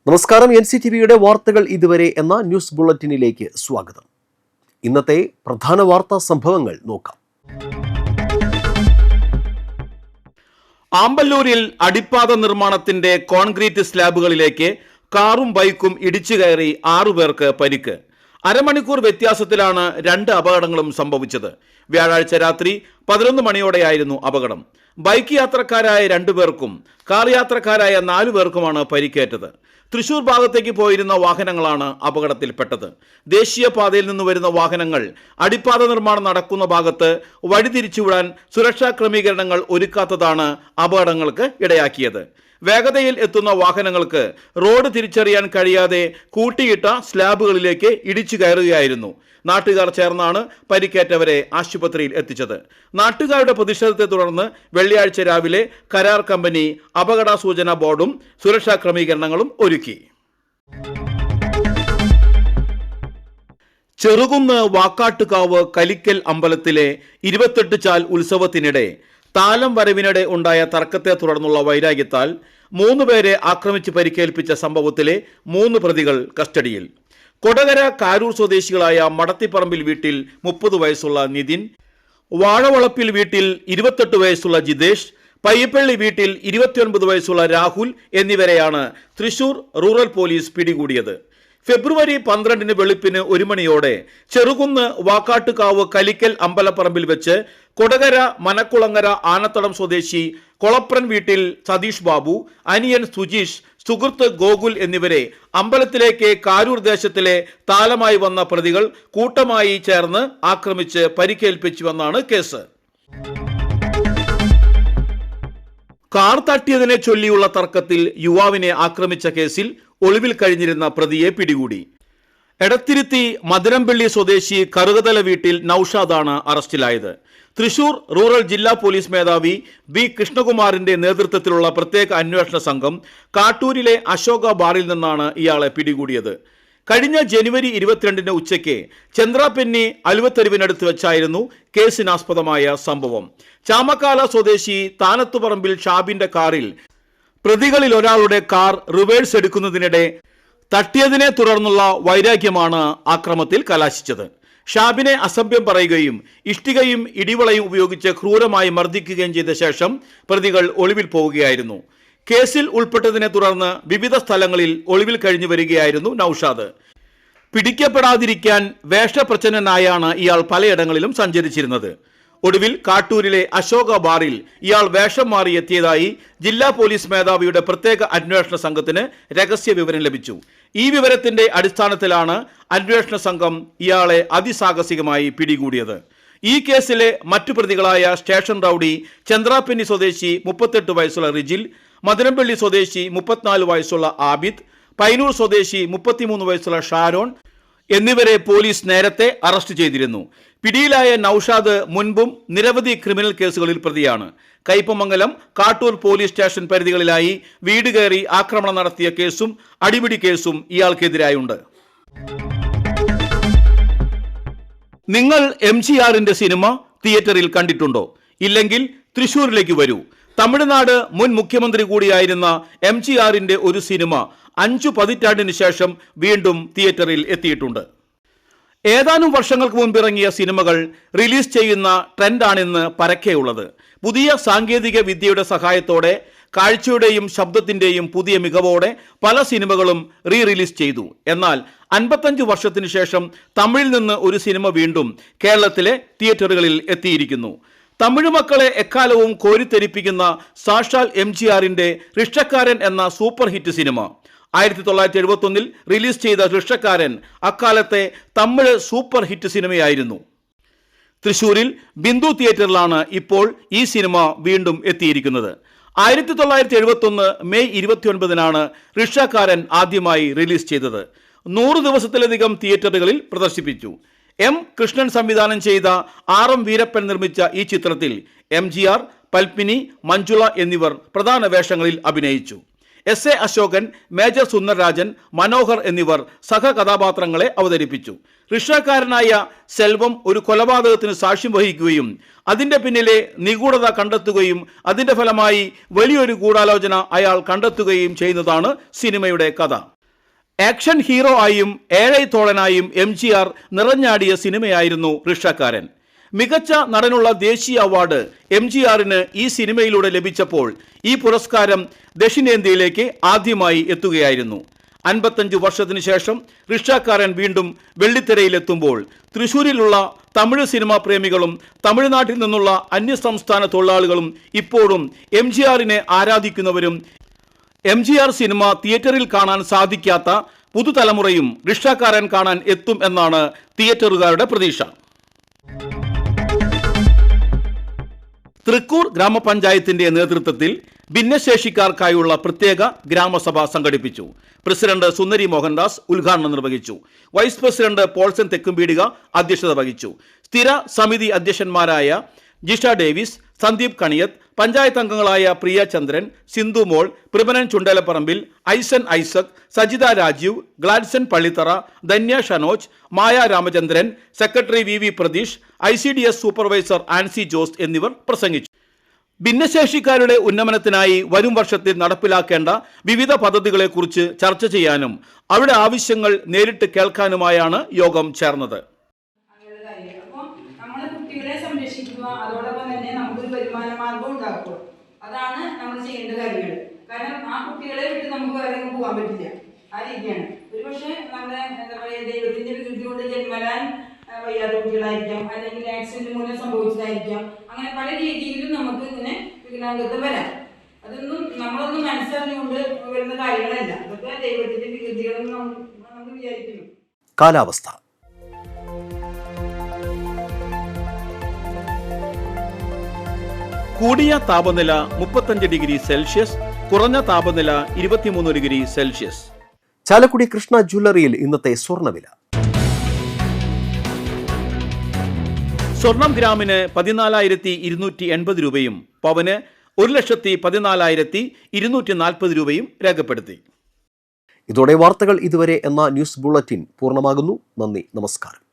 നമസ്കാരം. NCTVയുടെ വാർത്തകൾ ഇതുവരെ എന്ന ന്യൂസ് ബുള്ളറ്റിനിലേക്ക് സ്വാഗതം. ഇന്നത്തെ പ്രധാന വാർത്താ സംഭവങ്ങൾ നോക്കാം. ആമ്പല്ലൂരിൽ അടിപ്പാത നിർമ്മാണത്തിന്റെ കോൺക്രീറ്റ് സ്ലാബുകളിലേക്ക് കാറും ബൈക്കും ഇടിച്ചു കയറി 6 പേർക്ക് പരിക്ക്. അരമണിക്കൂർ വ്യത്യാസത്തിലാണ് 2 അപകടങ്ങളും സംഭവിച്ചത്. വ്യാഴാഴ്ച രാത്രി 11 മണിയോടെയായിരുന്നു അപകടം. ബൈക്ക് യാത്രക്കാരായ 2 പേർക്കും കാർ യാത്രക്കാരായ 4 പേർക്കുമാണ് പരിക്കേറ്റത്. തൃശൂർ ഭാഗത്തേക്ക് പോയിരുന്ന വാഹനങ്ങളാണ് അപകടത്തിൽപ്പെട്ടത്. ദേശീയപാതയിൽ നിന്ന് വരുന്ന വാഹനങ്ങൾ അടിപ്പാത നിർമ്മാണം നടക്കുന്ന ഭാഗത്ത് വഴിതിരിച്ചുവിടാൻ സുരക്ഷാ ക്രമീകരണങ്ങൾ ഒരുക്കാത്തതാണ് അപകടങ്ങൾക്ക് ഇടയാക്കിയത്. വേഗതയിൽ എത്തുന്ന വാഹനങ്ങൾക്ക് റോഡ് തിരിച്ചറിയാൻ കഴിയാതെ കൂട്ടിയിട്ട സ്ലാബുകളിലേക്ക് ഇടിച്ചു കയറുകയായിരുന്നു. നാട്ടുകാർ ചേർന്നാണ് പരിക്കേറ്റവരെ ആശുപത്രിയിൽ എത്തിച്ചത്. നാട്ടുകാരുടെ പ്രതിഷേധത്തെ തുടർന്ന് വെള്ളിയാഴ്ച രാവിലെ കരാർ കമ്പനി അപകട സൂചനാ ബോർഡും സുരക്ഷാ ക്രമീകരണങ്ങളും ഒരുക്കി. ചെറുകുന്ന് വാക്കാട്ടുകാവ് കലിക്കൽ അമ്പലത്തിലെ 28 ചാൽ ഉത്സവത്തിനിടെ താലം വരവിനിടെ ഉണ്ടായ തർക്കത്തെ തുടർന്നുള്ള വൈരാഗ്യത്താൽ 3 പേരെ ആക്രമിച്ച് പരിക്കേൽപ്പിച്ച സംഭവത്തിലെ 3 പ്രതികൾ കസ്റ്റഡിയിൽ. കൊടകര കാരൂർ സ്വദേശികളായ മടത്തിപ്പറമ്പിൽ വീട്ടിൽ 30 വയസ്സുള്ള നിതിൻ, വാഴവളപ്പിൽ വീട്ടിൽ 28 വയസ്സുള്ള ജിതേഷ്, പയ്യപ്പള്ളി വീട്ടിൽ 29 വയസ്സുള്ള രാഹുൽ എന്നിവരെയാണ് തൃശൂർ റൂറൽ പോലീസ് പിടികൂടിയത്. ഫെബ്രുവരി 12 വെളുപ്പിന് 1 മണിയോടെ ചെറുകുന്ന് വാക്കാട്ടുകാവ് കലിക്കൽ അമ്പലപ്പറമ്പിൽ വെച്ച് കൊടകര മനക്കുളങ്ങര ആനത്തടം സ്വദേശി കൊളപ്രൻ വീട്ടിൽ സതീഷ് ബാബു, അനിയൻ സുജീഷ്, സുഹൃത്ത് ഗോകുൽ എന്നിവരെ അമ്പലത്തിലേക്ക് കാരൂർ ദേശത്തിലെ താലമായി വന്ന പ്രതികൾ കൂട്ടമായി ചേർന്ന് ആക്രമിച്ച് പരിക്കേൽപ്പിച്ചുവെന്നാണ് കേസ്. കാർ തട്ടിയതിനെ ചൊല്ലിയുള്ള തർക്കത്തിൽ യുവാവിനെ ആക്രമിച്ച കേസിൽ ഒളിവിൽ കഴിഞ്ഞിരുന്ന പ്രതിയെ പിടികൂടി. എടത്തിരുത്തി മധുരംപള്ളി സ്വദേശി കറുകതല വീട്ടിൽ നൌഷാദാണ് അറസ്റ്റിലായത്. തൃശൂർ റൂറൽ ജില്ലാ പോലീസ് മേധാവി ബി കൃഷ്ണകുമാറിന്റെ നേതൃത്വത്തിലുള്ള പ്രത്യേക അന്വേഷണ സംഘം കാട്ടൂരിലെ അശോക ബാറിൽ നിന്നാണ് ഇയാളെ പിടികൂടിയത്. കഴിഞ്ഞ ജനുവരി 22 ഉച്ചയ്ക്ക് ചന്ദ്രാപെന്നി അലുവത്തെരുവിനടുത്ത് വെച്ചായിരുന്നു കേസിനാസ്പദമായ സംഭവം. ചാമക്കാല സ്വദേശി താനത്തുപറമ്പിൽ ഷാബിന്റെ കാറിൽ പ്രതികളിൽ ഒരാളുടെ കാർ റിവേഴ്സ് എടുക്കുന്നതിനിടെ തട്ടിയതിനെ തുടർന്നുള്ള വൈരാഗ്യമാണ് ആക്രമത്തിൽ കലാശിച്ചത്. ഷാബിനെ അസഭ്യം പറയുകയും ഇഷ്ടികയും ഇടിവളയും ഉപയോഗിച്ച് ക്രൂരമായി മർദ്ദിക്കുകയും ചെയ്ത ശേഷം പ്രതികൾ ഒളിവിൽ പോവുകയായിരുന്നു. കേസിൽ ഉൾപ്പെട്ടതിനെ തുടർന്ന് വിവിധ സ്ഥലങ്ങളിൽ ഒളിവിൽ കഴിഞ്ഞു വരികയായിരുന്നു നൌഷാദ്. പിടിക്കപ്പെടാതിരിക്കാൻ വേഷപ്രച്ഛന്നനായാണ് ഇയാൾ പലയിടങ്ങളിലും സഞ്ചരിച്ചിരുന്നത്. ഒടുവിൽ കാട്ടൂരിലെ അശോക ബാറിൽ ഇയാൾ വേഷം മാറി എത്തിയതായി ജില്ലാ പോലീസ് മേധാവിയുടെ പ്രത്യേക അന്വേഷണ സംഘത്തിന് രഹസ്യ വിവരം ലഭിച്ചു. ഈ വിവരത്തിന്റെ അടിസ്ഥാനത്തിലാണ് അന്വേഷണ സംഘം ഇയാളെ അതിസാഹസികമായി പിടികൂടിയത്. ഈ കേസിലെ മറ്റു പ്രതികളായ സ്റ്റേഷൻ റൌഡി ചന്ദ്രാപെന്നി സ്വദേശി 38 വയസ്സുള്ള റിജിൽ, മധുരംപള്ളി സ്വദേശി 34 വയസ്സുള്ള ആബിദ്, പൈനൂർ സ്വദേശി 33 വയസ്സുള്ള ഷാരോൺ എന്നിവരെ പോലീസ് നേരത്തെ അറസ്റ്റ് ചെയ്തിരുന്നു. പിടിയിലായ നൌഷാദ് മുൻപും നിരവധി ക്രിമിനൽ കേസുകളിൽ പ്രതിയാണ്. കയ്പമംഗലം, കാട്ടൂർ പോലീസ് സ്റ്റേഷൻ പരിധികളിലായി വീട് കയറി ആക്രമണം നടത്തിയ കേസും അടിപിടി കേസും ഇയാൾക്കെതിരായുണ്ട്. നിങ്ങൾ MGRന്റെ സിനിമ തിയേറ്ററിൽ കണ്ടിട്ടുണ്ടോ? ഇല്ലെങ്കിൽ തൃശൂരിലേക്ക് വരൂ. തമിഴ്നാട് മുൻ മുഖ്യമന്ത്രി കൂടിയായിരുന്ന MGRന്റെ ഒരു സിനിമ 5 പതിറ്റാണ്ടിന് ശേഷം വീണ്ടും തിയേറ്ററിൽ എത്തിയിട്ടുണ്ട്. ഏതാനും വർഷങ്ങൾക്ക് മുൻപ് ഇറങ്ങിയ സിനിമകൾ റിലീസ് ചെയ്യുന്ന ട്രെൻഡാണിന്ന് പരക്കെയുള്ളത്. പുതിയ സാങ്കേതിക വിദ്യയുടെ സഹായത്തോടെ കാഴ്ചയുടെയും ശബ്ദത്തിന്റെയും പുതിയ മികവോടെ പല സിനിമകളും റിലീസ് ചെയ്തു. എന്നാൽ 55 വർഷത്തിന് ശേഷം തമിഴിൽ നിന്ന് ഒരു സിനിമ വീണ്ടും കേരളത്തിലെ തിയേറ്ററുകളിൽ എത്തിയിരിക്കുന്നു. തമിഴ് മക്കളെ എക്കാലവും കോരിത്തെരിപ്പിക്കുന്ന സാക്ഷാൽ MGRന്റെ റിക്ഷക്കാരൻ എന്ന സൂപ്പർ ഹിറ്റ് സിനിമ 1971 റിലീസ് ചെയ്ത റിക്ഷക്കാരൻ അക്കാലത്തെ തമിഴ് സൂപ്പർ ഹിറ്റ് സിനിമയായിരുന്നു. തൃശൂരിൽ ബിന്ദു തിയേറ്ററിലാണ് ഇപ്പോൾ ഈ സിനിമ വീണ്ടും എത്തിയിരിക്കുന്നത്. 1971 മെയ് 29 റിക്ഷക്കാരൻ ആദ്യമായി റിലീസ് ചെയ്തത്. 100 ദിവസത്തിലധികം തിയേറ്ററുകളിൽ പ്രദർശിപ്പിച്ചു. M കൃഷ്ണൻ സംവിധാനം ചെയ്ത RM വീരപ്പൻ നിർമ്മിച്ച ഈ ചിത്രത്തിൽ MGR, പൽപ്പിനി, മഞ്ജുള എന്നിവർ പ്രധാന വേഷങ്ങളിൽ അഭിനയിച്ചു. SA അശോകൻ, മേജർ സുന്ദർരാജൻ, മനോഹർ എന്നിവർ സഹകഥാപാത്രങ്ങളെ അവതരിപ്പിച്ചു. റിക്ഷക്കാരനായ സെൽവം ഒരു കൊലപാതകത്തിന് സാക്ഷ്യം വഹിക്കുകയും അതിന്റെ പിന്നിലെ നിഗൂഢത കണ്ടെത്തുകയും അതിന്റെ ഫലമായി വലിയൊരു ഗൂഢാലോചന അയാൾ കണ്ടെത്തുകയും ചെയ്യുന്നതാണ് സിനിമയുടെ കഥ. ആക്ഷൻ ഹീറോ ആയും ഏഴൈത്തോളനായും MGR നിറഞ്ഞാടിയ സിനിമയായിരുന്നു റിക്ഷക്കാരൻ. മികച്ച നടനുള്ള ദേശീയ അവാർഡ് MGRന് ഈ സിനിമയിലൂടെ ലഭിച്ചപ്പോൾ ഈ പുരസ്കാരം ദക്ഷിണേന്ത്യയിലേക്ക് ആദ്യമായി എത്തുകയായിരുന്നു. 55 വർഷത്തിനു ശേഷം റിക്ഷക്കാരൻ വീണ്ടും വെള്ളിത്തിരയിലെത്തുമ്പോൾ തൃശ്ശൂരിലുള്ള തമിഴ് സിനിമാ പ്രേമികളും തമിഴ്നാട്ടിൽ നിന്നുള്ള അന്യസംസ്ഥാന തൊഴിലാളികളും ഇപ്പോഴും MGRനെ ആരാധിക്കുന്നവരും MGR സിനിമ തിയേറ്ററിൽ കാണാൻ സാധിക്കാത്ത പുതുതലമുറയും റിക്ഷക്കാരൻ കാണാൻ എത്തും എന്നാണ് തിയേറ്ററുകാരുടെ പ്രതീക്ഷ. തൃക്കൂർ ഗ്രാമപഞ്ചായത്തിന്റെ നേതൃത്വത്തിൽ ഭിന്നശേഷിക്കാർക്കായുള്ള പ്രത്യേക ഗ്രാമസഭ സംഘടിപ്പിച്ചു. പ്രസിഡന്റ് സുന്ദരി മോഹൻദാസ് ഉദ്ഘാടനം നിർവഹിച്ചു. വൈസ് പ്രസിഡന്റ് പോൾസൺ തെക്കുംപീടിക അധ്യക്ഷത വഹിച്ചു. സ്ഥിര സമിതി അധ്യക്ഷന്മാരായ ജിഷ ഡേവിസ്, സന്ദീപ് കണിയത്ത്, പഞ്ചായത്ത് അംഗങ്ങളായ Priya Chandran, Sindhu Mol, Prabhanan Chundalaparambil, Aison Isaac, Sajitha Rajeev, Gladson Pallithara, Dhanya Shanoj, Maya Ramachandran, secretary VV Pratheesh, ICDS supervisor Ancy Jose എന്നിവർ പ്രസംഗിച്ചു. ഭിന്നശേഷിക്കാരുടെ ഉന്നമനത്തിനായി വരും വർഷത്തിൽ നടപ്പിലാക്കേണ്ട വിവിധ പദ്ധതികളെക്കുറിച്ച് ചർച്ച ചെയ്യാനും അവരുടെ ആവശ്യങ്ങൾ നേരിട്ട് കേൾക്കാനുമായാണ് യോഗം ചേർന്നത്. അതോടൊപ്പം തന്നെ നമുക്കൊരു വരുമാന മാർഗം ഉണ്ടാക്കുക. അതാണ് നമ്മൾ ചെയ്യേണ്ട കാര്യങ്ങൾ. കാരണം ആ കുട്ടികളെ വിട്ട് നമുക്ക് വേറെ പോകാൻ പറ്റില്ല. ആ രീതിയാണ്. ഒരുപക്ഷെ നമ്മുടെ എന്താ പറയുക, ദൈവത്തിന്റെ വികൃതി കൊണ്ട് ജന്മലാൻ വയ്യാത്ത കുട്ടികളായിരിക്കാം, അല്ലെങ്കിൽ ആക്സിഡന്റ് മൂലം സംഭവിച്ചതായിരിക്കാം. അങ്ങനെ പല രീതിയിലും നമുക്ക് ഇങ്ങനെ വികലാംഗത്വം വരാം. അതൊന്നും നമ്മളൊന്നും മനസ്സറിഞ്ഞുകൊണ്ട് വരുന്ന കാര്യങ്ങളല്ല. അതൊക്കെ ദൈവത്തിന്റെ വികൃതികളെന്ന് നമ്മൾ വിചാരിക്കുന്നു. കാലാവസ്ഥ. കൂടിയ താപനില 35 ഡിഗ്രി സെൽഷ്യസ്, കുറഞ്ഞ താപനില 23 ഡിഗ്രി സെൽഷ്യസ്. ചാലക്കുടി കൃഷ്ണ ജ്വല്ലറിയിൽ ഇന്നത്തെ സ്വർണ്ണവില. സ്വർണം ഗ്രാമിന് 14,280 രൂപയും പവന് 1,14,240 രൂപയും രേഖപ്പെടുത്തി. ഇതോടെ വാർത്തകൾ ഇതുവരെ എന്ന ന്യൂസ് ബുള്ളറ്റിൻ പൂർണ്ണമാകുന്നു. നന്ദി, നമസ്കാരം.